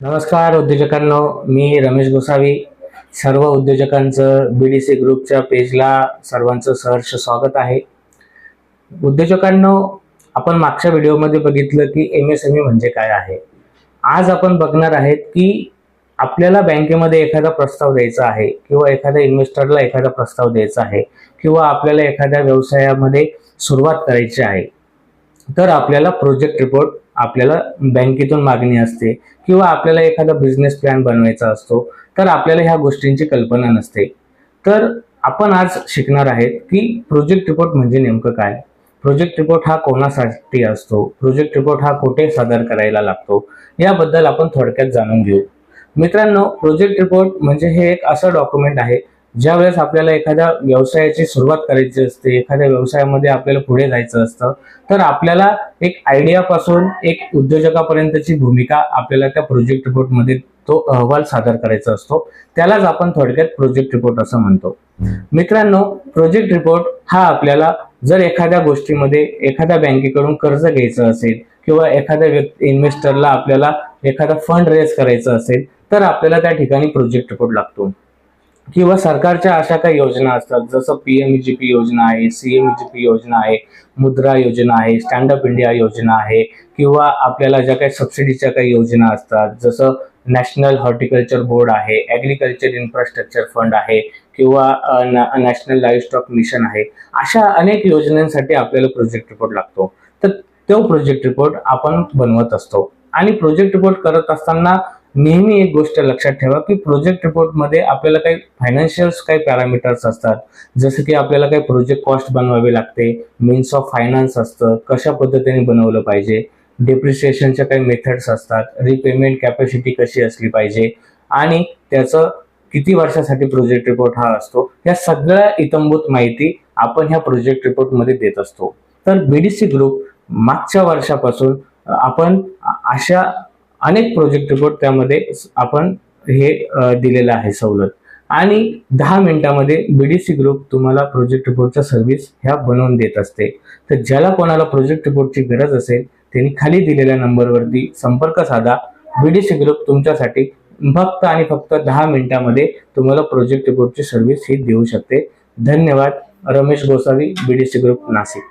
नमस्कार उद्योजकांनो, मी रमेश गोसावी. सर्व उद्योजकांचं बीडीसी ग्रुपच्या पेजला सर्वांचं सहर्ष स्वागत आहे. उद्योजकांनो, आपण मागच्या व्हिडिओमध्ये बघितलं की एमएसएमई म्हणजे काय आहे. आज आपण बघणार आहेत की आपल्याला बँकेमध्ये एखादा प्रस्ताव द्यायचा आहे किंवा एखाद्या इन्व्हेस्टरला एखादा प्रस्ताव द्यायचा आहे किंवा आपल्याला एखाद्या व्यवसायामध्ये सुरुवात करायची आहे, तर आपल्याला प्रोजेक्ट रिपोर्ट आपल्याला बँकेतून मागणी असते किंवा आपल्याला एखादा बिझनेस प्लॅन बनवायचा असतो, तर आपल्याला ह्या गोष्टींची कल्पना नसते. तर आपण आज शिकणार आहेत की प्रोजेक्ट रिपोर्ट म्हणजे नेमकं काय, प्रोजेक्ट रिपोर्ट हा कोणासाठी असतो, प्रोजेक्ट रिपोर्ट हा कुठे सादर करायला लागतो, याबद्दल आपण थोडक्यात जाणून घेऊ. मित्रांनो, प्रोजेक्ट रिपोर्ट म्हणजे हे एक असं डॉक्युमेंट आहे ज्या वेळेस आपल्याला एखाद्या व्यवसायाची सुरुवात करायची असते, एखाद्या व्यवसायामध्ये आपल्याला पुढे जायचं असतं, तर आपल्याला एक आयडियापासून एक उद्योजकापर्यंतची भूमिका आपल्याला त्या प्रोजेक्ट रिपोर्टमध्ये तो अहवाल सादर करायचा असतो. त्यालाच आपण थोडक्यात प्रोजेक्ट रिपोर्ट असं म्हणतो. मित्रांनो, प्रोजेक्ट रिपोर्ट हा आपल्याला जर एखाद्या गोष्टीमध्ये एखाद्या बँकेकडून कर्ज घ्यायचं असेल किंवा एखाद्या इन्व्हेस्टरला आपल्याला एखादा फंड रेज करायचा असेल, तर आपल्याला त्या ठिकाणी प्रोजेक्ट रिपोर्ट लागतो. किंवा सरकारच्या अशा काही योजना असतात, जसं पीएमईजीपी योजना आहे, सीएमईजीपी योजना आहे, मुद्रा योजना आहे, स्टँड अप इंडिया योजना आहे, किंवा आपल्याला ज्या काही सबसिडीच्या काही योजना असतात, जसं नॅशनल हॉर्टिकल्चर बोर्ड आहे, ॲग्रिकल्चर इन्फ्रास्ट्रक्चर फंड आहे, किंवा नॅशनल लाईव्हस्टॉक मिशन आहे. अशा अनेक योजनांसाठी आपल्याला प्रोजेक्ट रिपोर्ट लागतो. तर तो प्रोजेक्ट रिपोर्ट आपण बनवत असतो. आणि प्रोजेक्ट रिपोर्ट करत असताना नेहमी एक गोष्ट लक्षात ठेवा की प्रोजेक्ट रिपोर्ट मध्ये आपल्याला काही फायनान्शियल्स काही पॅरामीटर्स असतात, जसं की आपल्याला काही प्रोजेक्ट कॉस्ट बनवावी लागते, मीन्स ऑफ फायनान्स असतं, कशा पद्धतीने बनवलं पाहिजे, डेप्रिसिएशनच्या काही मेथड्स असतात, रिपेमेंट कॅपॅसिटी कशी असली पाहिजे आणि त्याचं किती वर्षासाठी प्रोजेक्ट रिपोर्ट हा असतो. या सगळ्या इत्थंभूत माहिती आपण ह्या प्रोजेक्ट रिपोर्ट मध्ये देत असतो. तर बीडीसी ग्रुप मागच्या वर्षापासून आपण अशा अनेक प्रोजेक्ट रिपोर्ट त्यामध्ये आपण हे दिलेलं आहे सवलत. आणि 10 मिनिटांमध्ये बीडीसी ग्रुप तुम्हाला प्रोजेक्ट रिपोर्टच्या सर्व्हिस ह्या बनवून देत असते. तर ज्याला कोणाला प्रोजेक्ट रिपोर्टची गरज असेल त्यांनी खाली दिलेल्या नंबरवरती संपर्क साधा. बीडीसी ग्रुप तुमच्यासाठी फक्त आणि फक्त 10 मिनिटांमध्ये तुम्हाला प्रोजेक्ट रिपोर्टची सर्व्हिस ही देऊ शकते. धन्यवाद. Ramesh Gosavi, BDC group, Nashik.